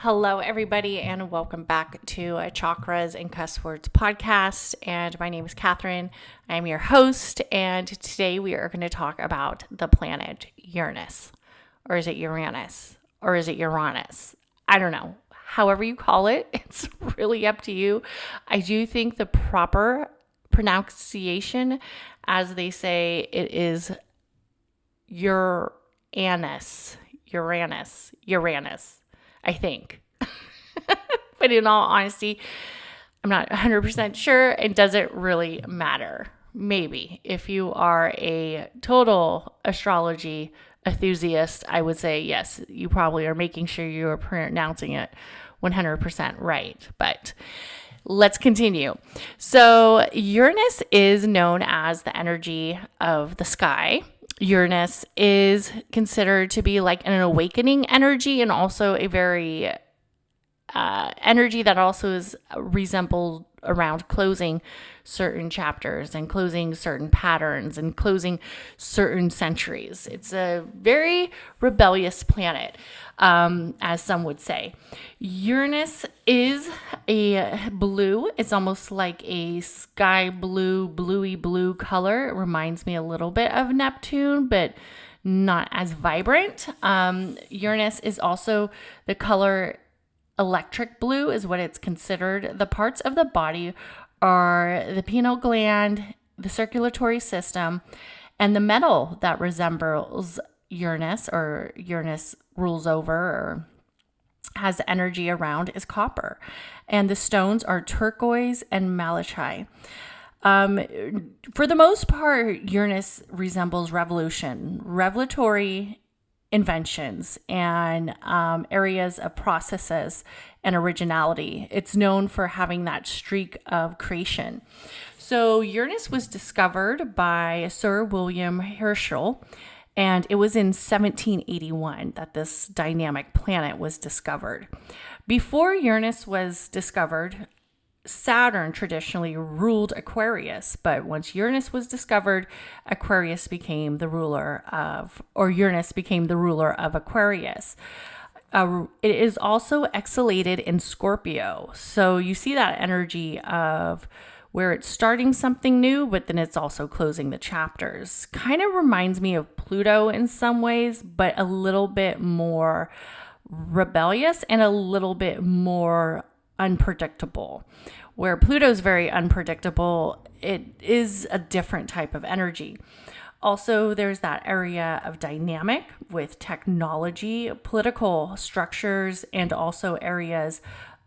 Hello, everybody, and welcome back to a Chakras and Cusswords podcast. And my name is Katherine. I'm your host, and today we are going to talk about the planet Uranus. Or is it Uranus? Or is it Uranus? I don't know. However you call it, it's really up to you. I do think the proper pronunciation, as they say, it is Uranus, I think. But in all honesty, I'm not 100% sure. It doesn't really matter. Maybe if you are a total astrology enthusiast, I would say yes, you probably are making sure you are pronouncing it 100% right. But let's continue. So Uranus is known as the energy of the sky. Uranus is considered to be like an awakening energy and also a very energy that also is resembled around closing certain chapters and closing certain patterns and closing certain centuries. It's a very rebellious planet, as some would say. Uranus is a blue. It's almost like a sky blue, bluey blue color. It reminds me a little bit of Neptune, but not as vibrant. Uranus is also the color electric blue is what it's considered. The parts of the body are the pineal gland, the circulatory system, and the metal that resembles Uranus or Uranus rules over or has energy around is copper. And the stones are turquoise and malachite. For the most part, Uranus resembles revelatory inventions and areas of processes and originality. It's known for having that streak of creation. So Uranus was discovered by Sir William Herschel, and it was in 1781 that this dynamic planet was discovered. Before Uranus was discovered, Saturn traditionally ruled Aquarius, but once Uranus was discovered, Uranus became the ruler of Aquarius. It is also exhalated in Scorpio. So you see that energy of where it's starting something new, but then it's also closing the chapters. Kind of reminds me of Pluto in some ways, but a little bit more rebellious and a little bit more unpredictable. Where Pluto's very unpredictable, it is a different type of energy. Also, there's that area of dynamic with technology, political structures, and also areas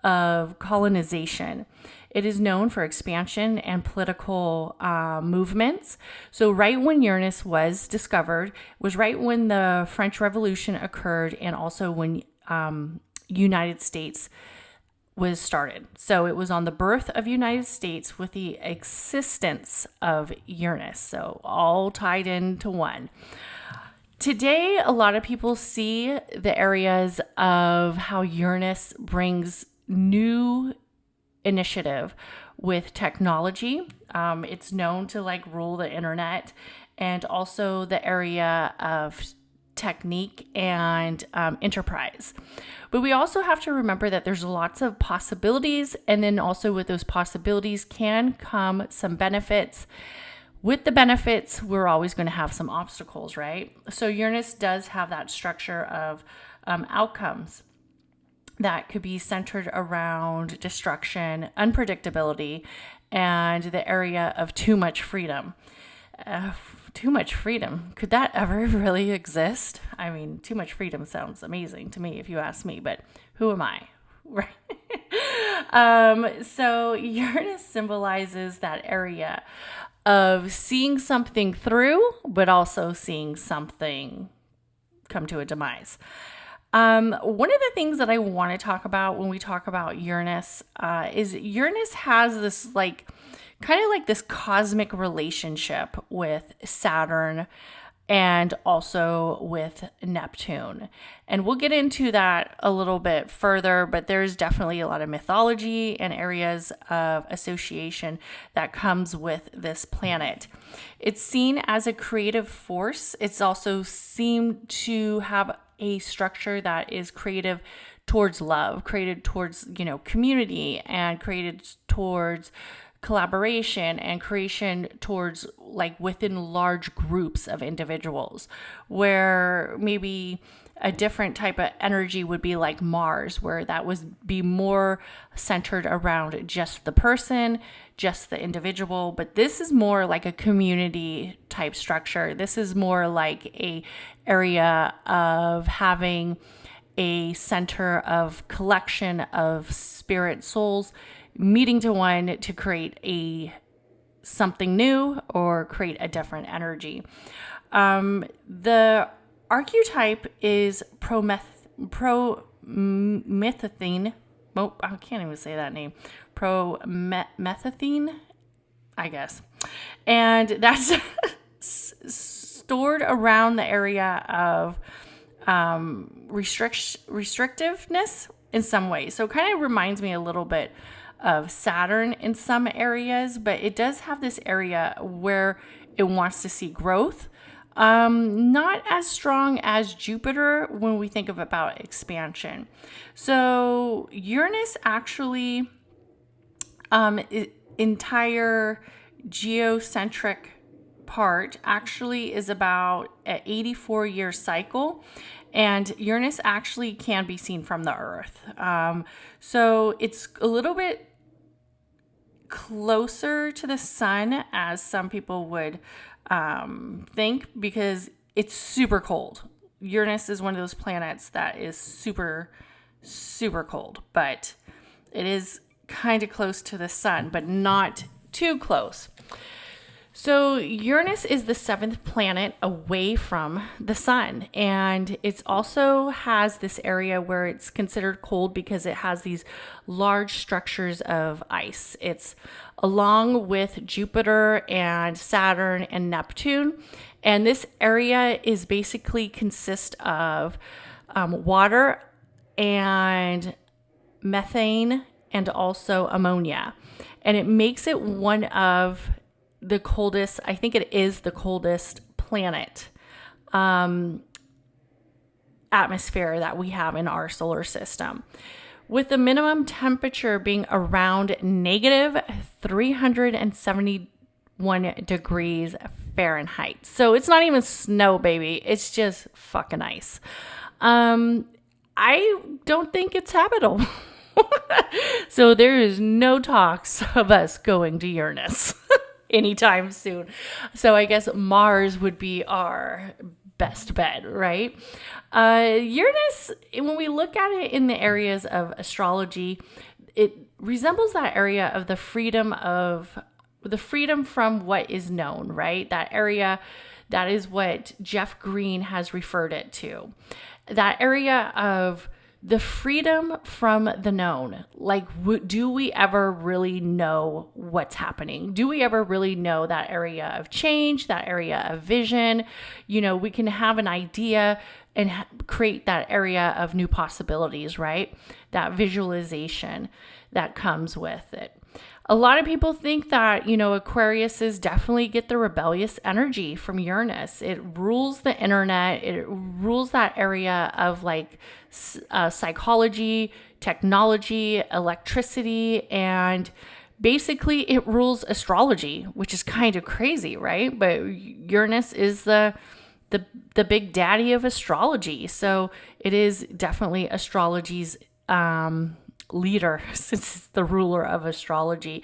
of colonization. It is known for expansion and political movements. So right when Uranus was discovered was right when the French Revolution occurred and also when United States was started. So it was on the birth of United States with the existence of Uranus. So all tied into one. Today, a lot of people see the areas of how Uranus brings new initiative with technology. It's known to rule the internet and also the area of technique and enterprise. But we also have to remember that there's lots of possibilities, and then also with those possibilities can come some benefits. With the benefits, we're always going to have some obstacles, right? So Uranus does have that structure of outcomes that could be centered around destruction, unpredictability, and the area of too much freedom. Too much freedom. Could that ever really exist? I mean, too much freedom sounds amazing to me if you ask me, but who am I? Right. So Uranus symbolizes that area of seeing something through, but also seeing something come to a demise. One of the things that I want to talk about when we talk about Uranus is Uranus has this kind of like this cosmic relationship with Saturn and also with Neptune. And we'll get into that a little bit further, but there's definitely a lot of mythology and areas of association that comes with this planet. It's seen as a creative force. It's also seemed to have a structure that is creative towards love, created towards, community, and created towards collaboration and creation towards like within large groups of individuals, where maybe a different type of energy would be like Mars, where that would be more centered around just the person, just the individual. But this is more like a community type structure. This is more like a area of having a center of collection of spirit souls meeting to one to create something new or create a different energy. The archetype is promethazine. Oh, I can't even say that name. Promethazine, I guess. And that's stored around the area of restrictiveness in some ways. So it kind of reminds me a little bit of Saturn in some areas, but it does have this area where it wants to see growth. Not as strong as Jupiter when we think about expansion. So Uranus actually, entire geocentric part actually is about an 84-year cycle, and Uranus actually can be seen from the Earth. So it's a little bit closer to the sun as some people would think, because it's super cold. Uranus is one of those planets that is super, super cold, but it is kind of close to the sun, but not too close. So Uranus is the 7th planet away from the sun, and it also has this area where it's considered cold because it has these large structures of ice. It's along with Jupiter and Saturn and Neptune, and this area is basically consists of water and methane and also ammonia, and it makes it one of the coldest, I think it is the coldest planet atmosphere that we have in our solar system, with the minimum temperature being around negative 371 degrees Fahrenheit. So it's not even snow, baby. It's just fucking ice. I don't think it's habitable. So there is no talks of us going to Uranus anytime soon. So I guess Mars would be our best bet, right? Uranus, when we look at it in the areas of astrology, it resembles that area of the freedom from what is known, right? That area, that is what Jeff Green has referred it to. That area of the freedom from the known. Like, do we ever really know what's happening? Do we ever really know that area of change, that area of vision? We can have an idea and create that area of new possibilities, right? That visualization that comes with it. A lot of people think that, Aquariuses definitely get the rebellious energy from Uranus. It rules the internet. It rules that area of like psychology, technology, electricity, and basically it rules astrology, which is kind of crazy, right? But Uranus is the big daddy of astrology. So it is definitely astrology's leader, since it's the ruler of astrology.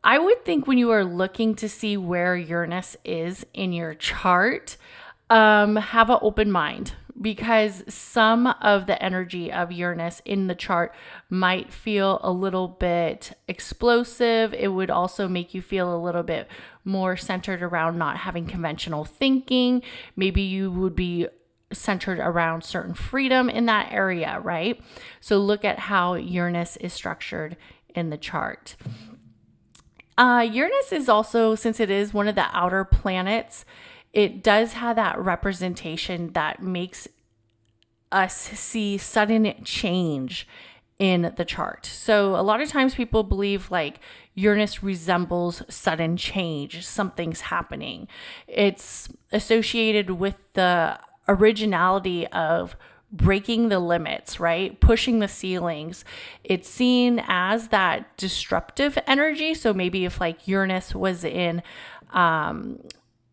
I would think when you are looking to see where Uranus is in your chart, have an open mind, because some of the energy of Uranus in the chart might feel a little bit explosive. It would also make you feel a little bit more centered around not having conventional thinking. Maybe you would be centered around certain freedom in that area, right? So look at how Uranus is structured in the chart. Uranus is also, since it is one of the outer planets, it does have that representation that makes us see sudden change in the chart. So a lot of times people believe like Uranus resembles sudden change, something's happening. It's associated with the originality of breaking the limits, right? Pushing the ceilings. It's seen as that disruptive energy. So maybe if like Uranus was in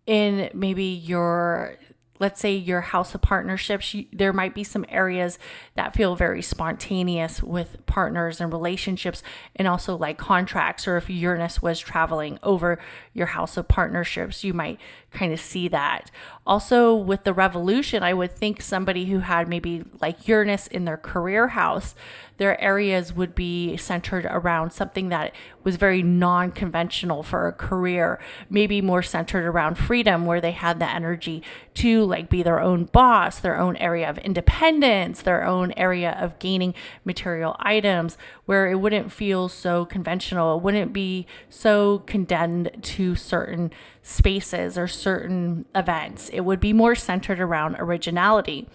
maybe your, let's say your house of partnerships, there might be some areas that feel very spontaneous with partners and relationships, and also like contracts. Or if Uranus was traveling over your house of partnerships, you might kind of see that. Also with the revolution, I would think somebody who had maybe like Uranus in their career house, their areas would be centered around something that was very non-conventional for a career, maybe more centered around freedom, where they had the energy to like be their own boss, their own area of independence, their own area of gaining material items, where it wouldn't feel so conventional. It wouldn't be so condemned to certain spaces or certain events. It would be more centered around originality.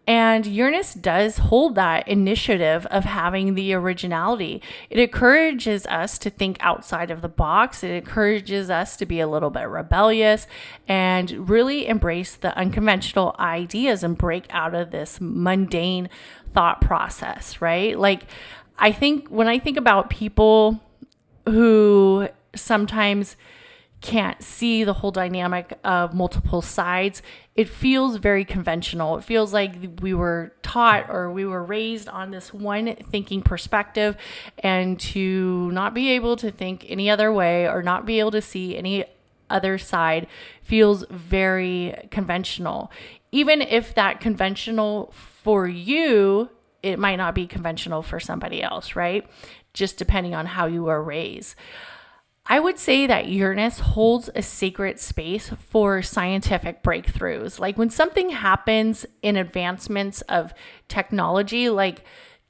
And Uranus does hold that initiative of having the originality. It encourages us to think outside of the box. It encourages us to be a little bit rebellious and really embrace the unconventional ideas and break out of this mundane thought process, right? Like, I think when I think about people who sometimes can't see the whole dynamic of multiple sides, it feels very conventional. It feels like we were taught or we were raised on this one thinking perspective, and to not be able to think any other way or not be able to see any other side feels very conventional. Even if that conventional for you, it might not be conventional for somebody else, right? Just depending on how you were raised. I would say that Uranus holds a sacred space for scientific breakthroughs. Like when something happens in advancements of technology, like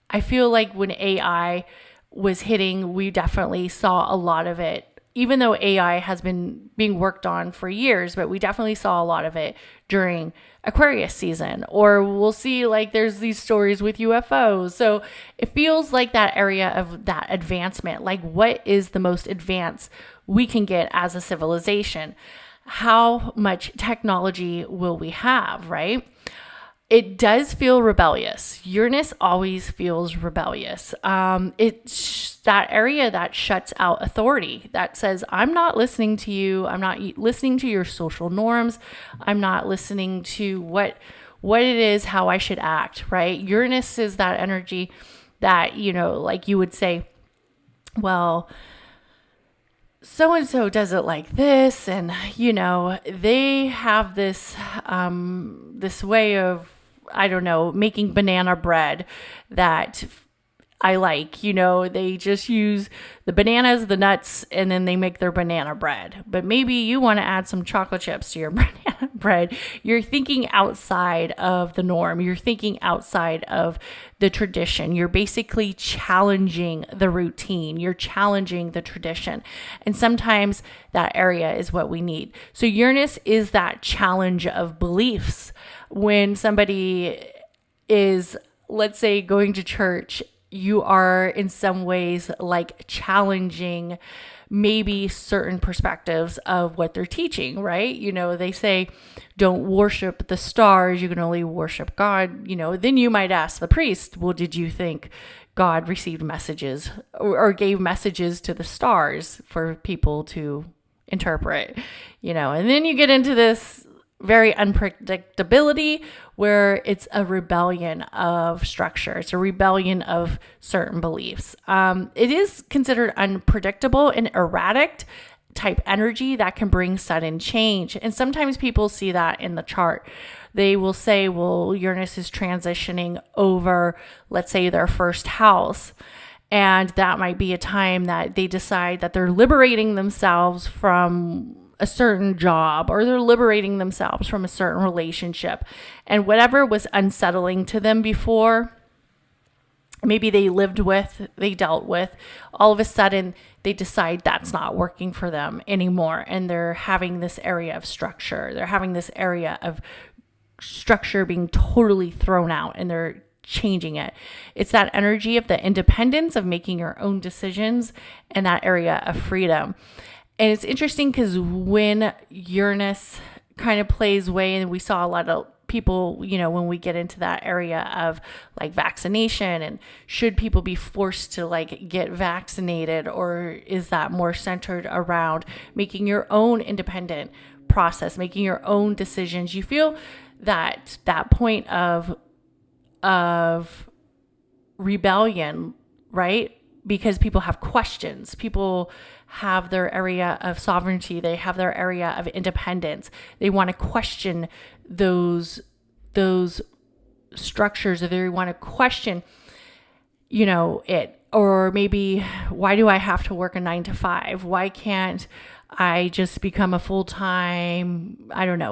I feel like when AI was hitting, we definitely saw a lot of it, even though AI has been being worked on for years, but we definitely saw a lot of it during Aquarius season. Or we'll see like there's these stories with UFOs. So it feels like that area of that advancement, like what is the most advanced we can get as a civilization? How much technology will we have, right? It does feel rebellious. Uranus always feels rebellious. It's that area that shuts out authority, that says, I'm not listening to you. I'm not listening to your social norms. I'm not listening to what it is, how I should act, right? Uranus is that energy that, like you would say, well, so-and-so does it like this. And, they have this way of, I don't know, making banana bread that I like. They just use the bananas, the nuts, and then they make their banana bread. But maybe you want to add some chocolate chips to your banana bread. You're thinking outside of the norm. You're thinking outside of the tradition. You're basically challenging the routine. You're challenging the tradition. And sometimes that area is what we need. So Uranus is that challenge of beliefs. When somebody is, let's say, going to church, you are in some ways like challenging maybe certain perspectives of what they're teaching, right? They say, don't worship the stars, you can only worship God. Then you might ask the priest, well, did you think God received messages or gave messages to the stars for people to interpret? And then you get into this very unpredictability where it's a rebellion of structure. It's a rebellion of certain beliefs. It is considered unpredictable and erratic type energy that can bring sudden change. And sometimes people see that in the chart. They will say, well, Uranus is transitioning over, let's say, their first house. And that might be a time that they decide that they're liberating themselves from a certain job, or they're liberating themselves from a certain relationship, and whatever was unsettling to them before, maybe they dealt with, all of a sudden they decide that's not working for them anymore. And they're having this area of structure. They're having this area of structure being totally thrown out, and they're changing it. It's that energy of the independence of making your own decisions and that area of freedom. And it's interesting because when Uranus kind of plays way, and we saw a lot of people, when we get into that area of like vaccination, and should people be forced to like get vaccinated, or is that more centered around making your own independent process, making your own decisions? You feel that point of rebellion, right? Because people have questions. People have their area of sovereignty. They have their area of independence. They want to question those structures, or they want to question, it. Or maybe, why do I have to work a 9 to 5? Why can't I just become a full-time,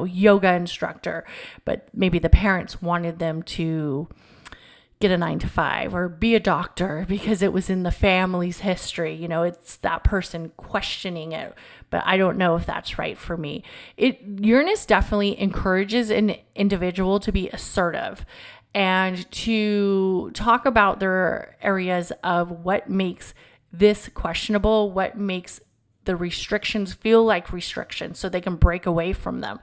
yoga instructor? But maybe the parents wanted them to get a 9 to 5 or be a doctor because it was in the family's history. It's that person questioning it, but I don't know if that's right for me. Uranus definitely encourages an individual to be assertive and to talk about their areas of what makes this questionable, what makes the restrictions feel like restrictions, so they can break away from them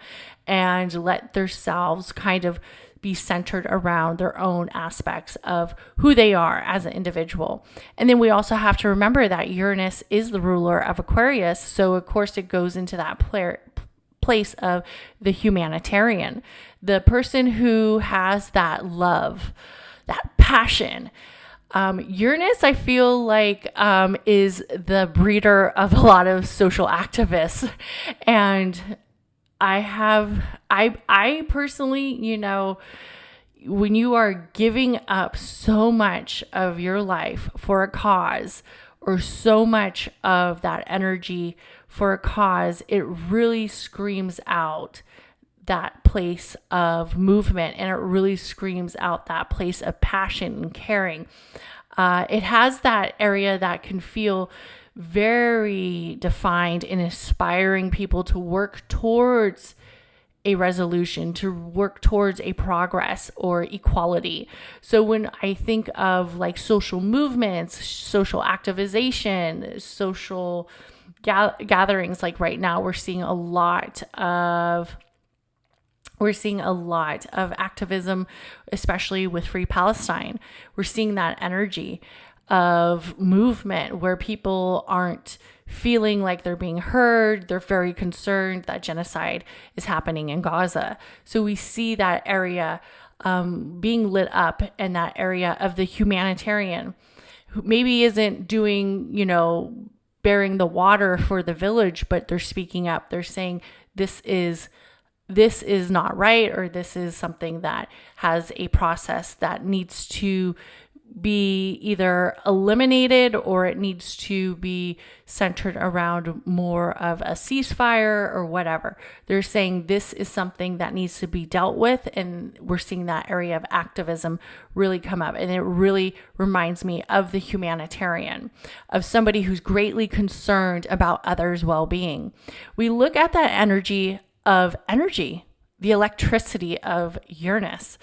and let themselves kind of be centered around their own aspects of who they are as an individual. And then we also have to remember that Uranus is the ruler of Aquarius. So of course it goes into that place of the humanitarian, the person who has that love, that passion. Uranus, I feel like, is the breeder of a lot of social activists. And I personally, when you are giving up so much of your life for a cause, or so much of that energy for a cause, it really screams out that place of movement, and it really screams out that place of passion and caring. It has that area that can feel very defined in inspiring people to work towards a resolution, to work towards a progress or equality. So when I think of like social movements, social activization, social gatherings, like right now we're seeing a lot of activism, especially with Free Palestine. We're seeing that energy of movement where people aren't feeling like they're being heard. They're very concerned that genocide is happening in Gaza. So we see that area being lit up, and that area of the humanitarian who maybe isn't doing, bearing the water for the village, but they're speaking up. They're saying this is not right, or this is something that has a process that needs to be either eliminated, or it needs to be centered around more of a ceasefire or whatever. They're saying this is something that needs to be dealt with, and we're seeing that area of activism really come up. And it really reminds me of the humanitarian, of somebody who's greatly concerned about others' well-being. We look at that energy, the electricity of Uranus,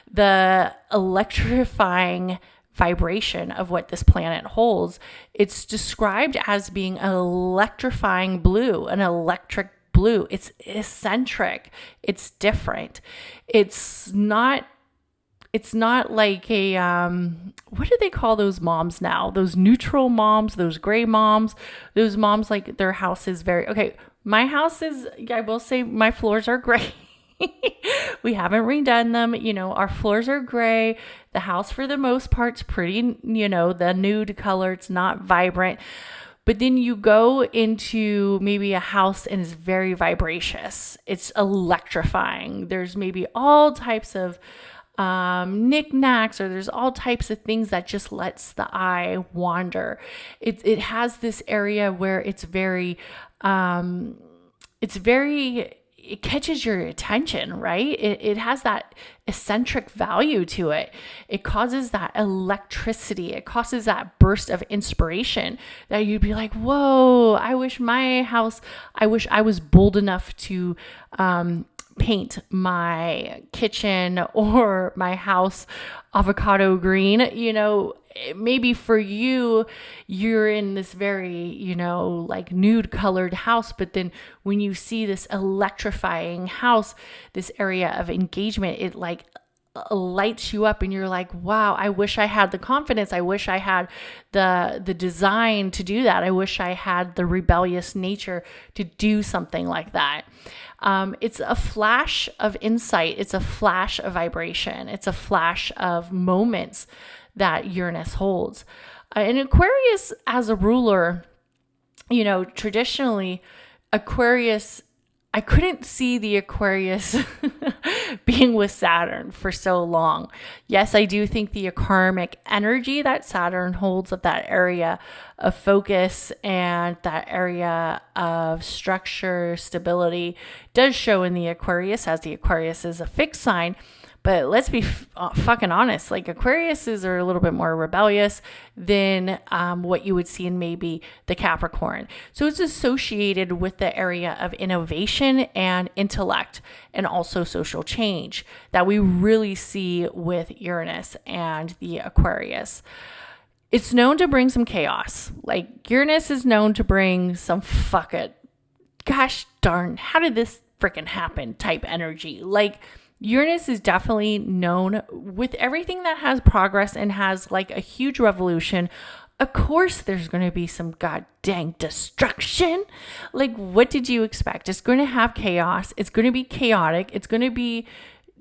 the electrifying vibration of what this planet holds. It's described as being an electrifying blue, an electric blue. It's eccentric. It's different. It's not like a, what do they call those moms now? Those neutral moms, those gray moms, those moms, like their house is okay. My house is, I will say my floors are gray. We haven't redone them. Our floors are gray. The house for the most part's pretty, the nude color. It's not vibrant. But then you go into maybe a house and it's very vivacious. It's electrifying. There's maybe all types of knickknacks, or there's all types of things that just lets the eye wander. It has this area where it's very, it catches your attention, right? It has that eccentric value to it. It causes that electricity. It causes that burst of inspiration that you'd be like, whoa, I wish I was bold enough to paint my kitchen or my house avocado green. maybe for you, you're in this very, like nude colored house, but then when you see this electrifying house, this area of engagement, it like lights you up and you're like, wow, I wish I had the confidence. I wish I had the design to do that. I wish I had the rebellious nature to do something like that. It's a flash of insight. It's a flash of vibration. It's a flash of moments that Uranus holds. And Aquarius as a ruler, traditionally Aquarius, I couldn't see the Aquarius being with Saturn for so long. Yes, I do think the karmic energy that Saturn holds of that area of focus and that area of structure, stability does show in the Aquarius, as the Aquarius is a fixed sign. But let's be fucking honest, like Aquariuses are a little bit more rebellious than what you would see in maybe the Capricorn. So it's associated with the area of innovation and intellect and also social change that we really see with Uranus and the Aquarius. It's known to bring some chaos. Like Uranus is known to bring some fuck it, gosh darn, how did this freaking happen type energy. Like Uranus is definitely known with everything that has progress and has like a huge revolution. Of course, there's going to be some god dang destruction. Like, what did you expect? It's going to have chaos. It's going to be chaotic. It's going to be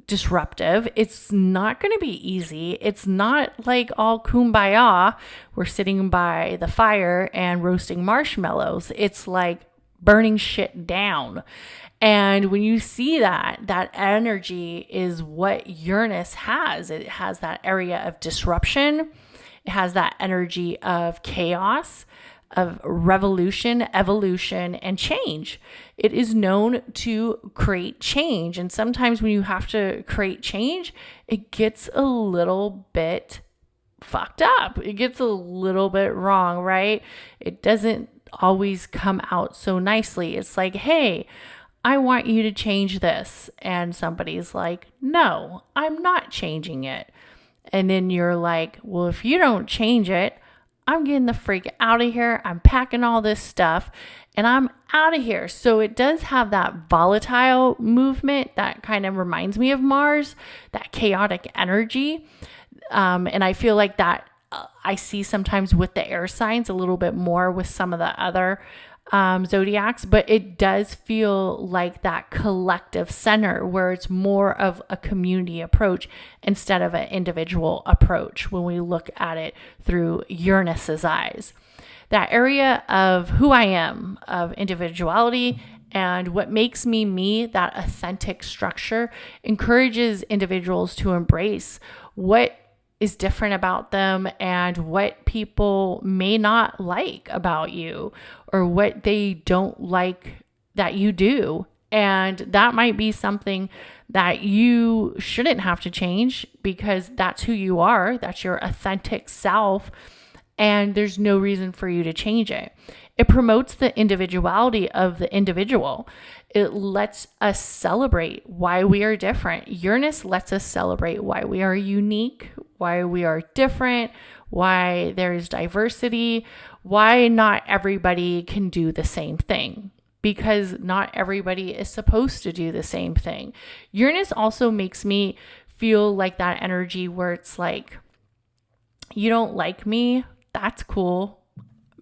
disruptive. It's not going to be easy. It's not like all kumbaya. We're sitting by the fire and roasting marshmallows. It's like burning shit down. And when you see that energy is what Uranus has. It has that area of disruption. It has that energy of chaos, of revolution, evolution, and change. It is known to create change. And sometimes when you have to create change, it gets a little bit fucked up. It gets a little bit wrong, right? It doesn't always come out so nicely. It's like, hey, I want you to change this. And somebody's like, no, I'm not changing it. And then you're like, well, if you don't change it, I'm getting the freak out of here. I'm packing all this stuff and I'm out of here. So it does have that volatile movement that kind of reminds me of Mars, that chaotic energy. And I feel like that I see sometimes with the air signs a little bit more with some of the other zodiacs, but it does feel like that collective center where it's more of a community approach instead of an individual approach when we look at it through Uranus's eyes. That area of who I am, of individuality, and what makes me me, that authentic structure, encourages individuals to embrace what is different about them and what people may not like about you or what they don't like that you do. And that might be something that you shouldn't have to change because that's who you are. That's your authentic self. And there's no reason for you to change it. It promotes the individuality of the individual. It lets us celebrate why we are different. Uranus lets us celebrate why we are unique, why we are different, why there's diversity, why not everybody can do the same thing. Because not everybody is supposed to do the same thing. Uranus also makes me feel like that energy where it's like, you don't like me, that's cool.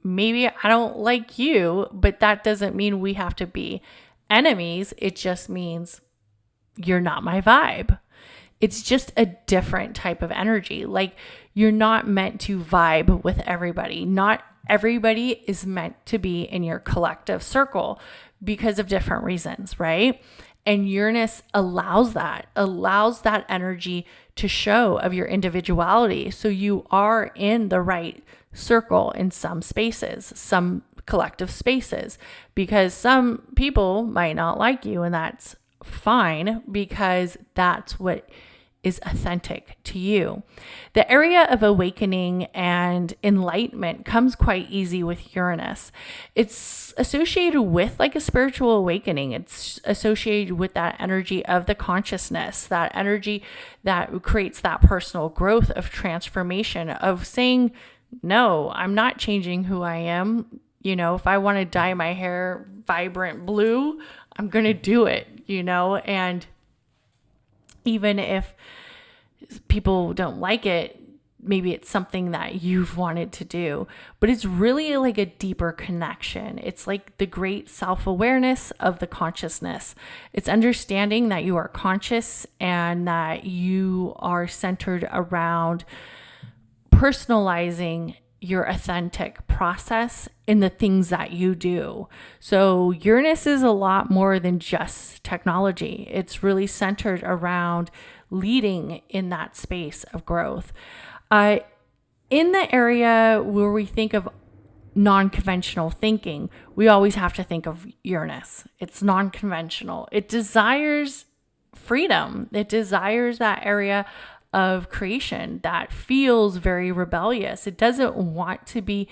Maybe I don't like you, but that doesn't mean we have to be enemies. It just means you're not my vibe. It's just a different type of energy. Like you're not meant to vibe with everybody. Not everybody is meant to be in your collective circle because of different reasons, right? And Uranus allows that energy to show of your individuality. So you are in the right circle in some spaces, some collective spaces, because some people might not like you, and that's fine because that's what is authentic to you. The area of awakening and enlightenment comes quite easy with Uranus. It's associated with like a spiritual awakening. It's associated with that energy of the consciousness, that energy that creates that personal growth of transformation, of saying, no, I'm not changing who I am. If I want to dye my hair vibrant blue, I'm going to do it, and even if people don't like it, maybe it's something that you've wanted to do, but it's really like a deeper connection. It's like the great self-awareness of the consciousness. It's understanding that you are conscious and that you are centered around personalizing your authentic process in the things that you do. So Uranus is a lot more than just technology. It's really centered around leading in that space of growth. In the area where we think of non-conventional thinking, we always have to think of Uranus. It's non-conventional. It desires freedom. It desires that area of creation that feels very rebellious. It doesn't want to be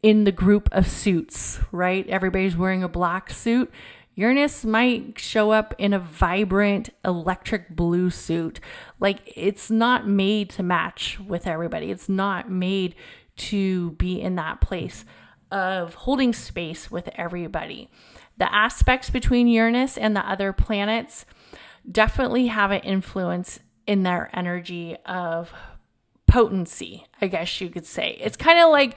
in the group of suits, right? Everybody's wearing a black suit. Uranus might show up in a vibrant electric blue suit. Like, it's not made to match with everybody. It's not made to be in that place of holding space with everybody. The aspects between Uranus and the other planets definitely have an influence in their energy of potency, I guess you could say. It's kind of like,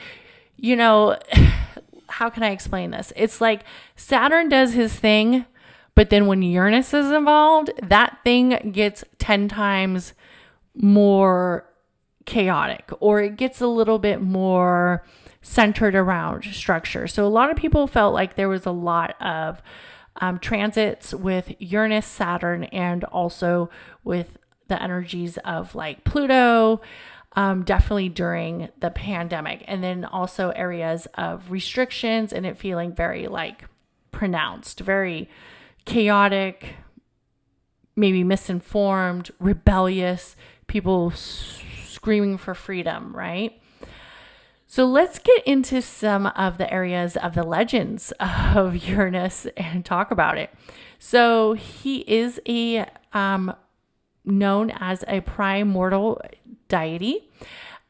how can I explain this? It's like Saturn does his thing, but then when Uranus is involved, that thing gets 10 times more chaotic, or it gets a little bit more centered around structure. So a lot of people felt like there was a lot of transits with Uranus, Saturn, and also with the energies of like Pluto, definitely during the pandemic. And then also areas of restrictions and it feeling very like pronounced, very chaotic, maybe misinformed, rebellious, people screaming for freedom, right? So let's get into some of the areas of the legends of Uranus and talk about it. So he is known as a primordial deity,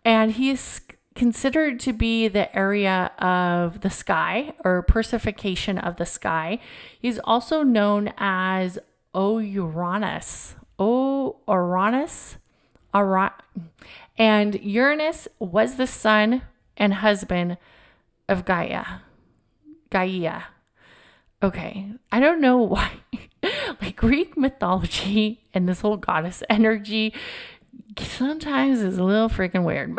and he is considered to be the area of the sky or personification of the sky. He's also known as Uranus. And Uranus was the son and husband of Gaia. Okay, I don't know why. Like Greek mythology and this whole goddess energy sometimes is a little freaking weird.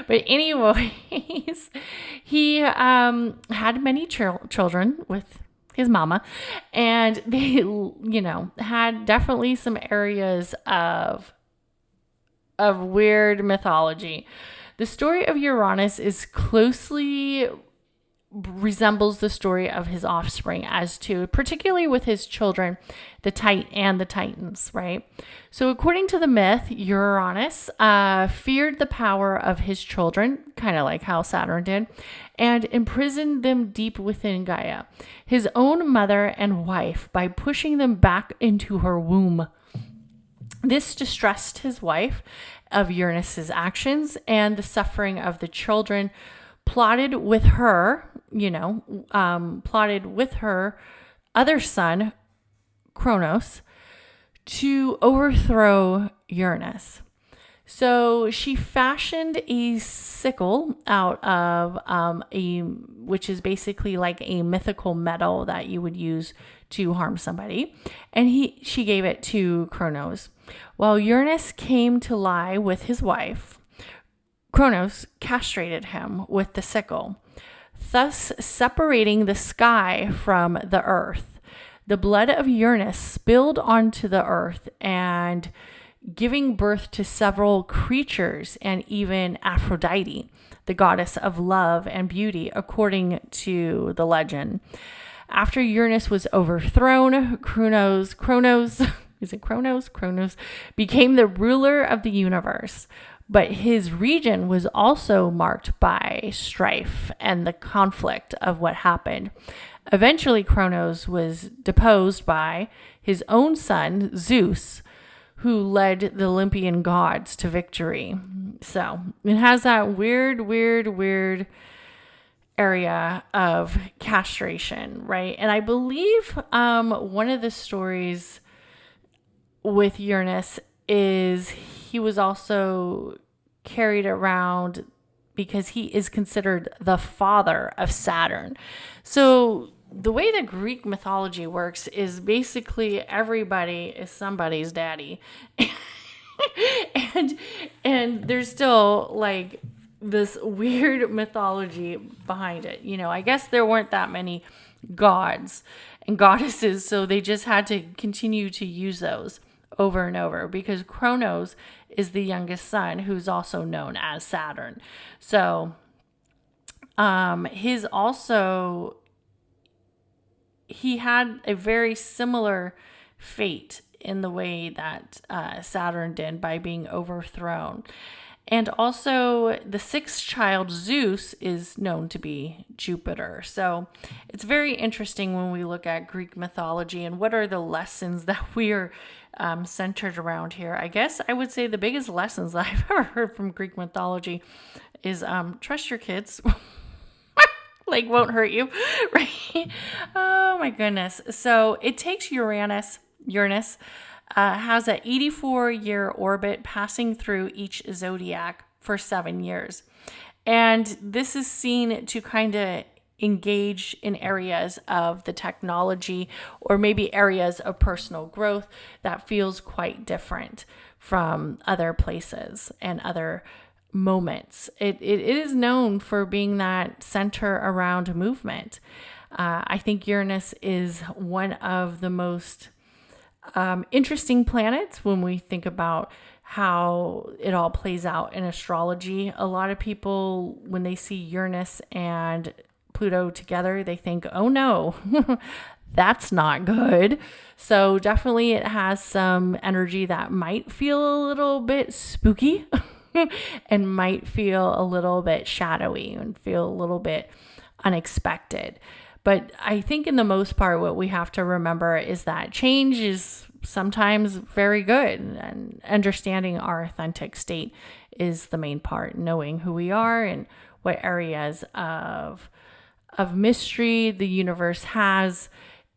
But anyways, he had many children with his mama, and they, had definitely some areas of weird mythology. The story of Uranus is closely resembles the story of his offspring as to, particularly with his children, the Titans, right? So according to the myth, Uranus feared the power of his children, kind of like how Saturn did, and imprisoned them deep within Gaia, his own mother and wife, by pushing them back into her womb. This distressed his wife of Uranus's actions and the suffering of the children, plotted with her other son, Kronos, to overthrow Uranus. So she fashioned a sickle out of which is basically like a mythical metal that you would use to harm somebody, and she gave it to Kronos. While Uranus came to lie with his wife, Kronos castrated him with the sickle, thus separating the sky from the earth. The blood of Uranus spilled onto the earth and giving birth to several creatures and even Aphrodite, the goddess of love and beauty, according to the legend. After Uranus was overthrown, Kronos is it Kronos? Kronos became the ruler of the universe. But his region was also marked by strife and the conflict of what happened. Eventually, Kronos was deposed by his own son, Zeus, who led the Olympian gods to victory. So it has that weird area of castration, right? And I believe one of the stories with Uranus is he was also carried around because he is considered the father of Saturn. So the way that Greek mythology works is basically everybody is somebody's daddy. and there's still like this weird mythology behind it. You know, I guess there weren't that many gods and goddesses, so they just had to continue to use those over and over because Kronos is the youngest son who's also known as Saturn. So he had a very similar fate in the way that Saturn did by being overthrown. And also the sixth child, Zeus, is known to be Jupiter. So it's very interesting when we look at Greek mythology and what are the lessons that we are centered around here. I guess I would say the biggest lessons that I've ever heard from Greek mythology is trust your kids. Like won't hurt you, right? Oh my goodness. So it takes Uranus has an 84-year orbit passing through each zodiac for 7 years. And this is seen to kind of engage in areas of the technology or maybe areas of personal growth that feels quite different from other places and other moments. It is known for being that center around movement. I think Uranus is one of the most interesting planets when we think about how it all plays out in astrology. A lot of people, when they see Uranus and Pluto together, they think, oh no, that's not good. So definitely it has some energy that might feel a little bit spooky and might feel a little bit shadowy and feel a little bit unexpected. But I think in the most part, what we have to remember is that change is sometimes very good, and understanding our authentic state is the main part, knowing who we are and what areas of mystery the universe has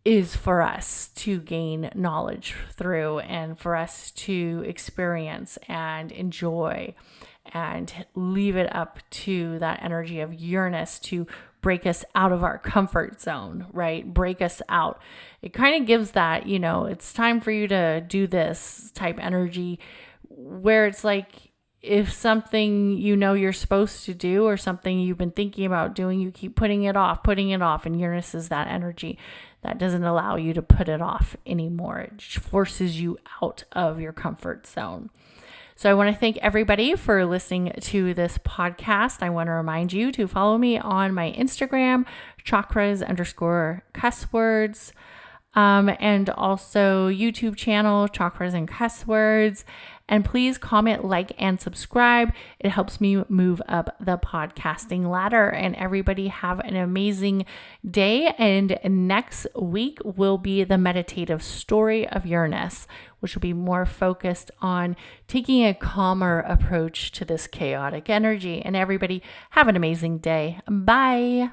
is for us to gain knowledge through and for us to experience and enjoy and leave it up to that energy of Uranus to break us out of our comfort zone, right? Break us out. It kind of gives that, it's time for you to do this type energy where it's like if something you're supposed to do or something you've been thinking about doing, you keep putting it off, and Uranus is that energy that doesn't allow you to put it off anymore. It forces you out of your comfort zone. So I want to thank everybody for listening to this podcast. I want to remind you to follow me on my Instagram, Chakras_Cusswords, and also YouTube channel, Chakras and Cusswords. And please comment, like, and subscribe. It helps me move up the podcasting ladder. And everybody have an amazing day. And next week will be the meditative story of Uranus, which will be more focused on taking a calmer approach to this chaotic energy. And everybody have an amazing day. Bye.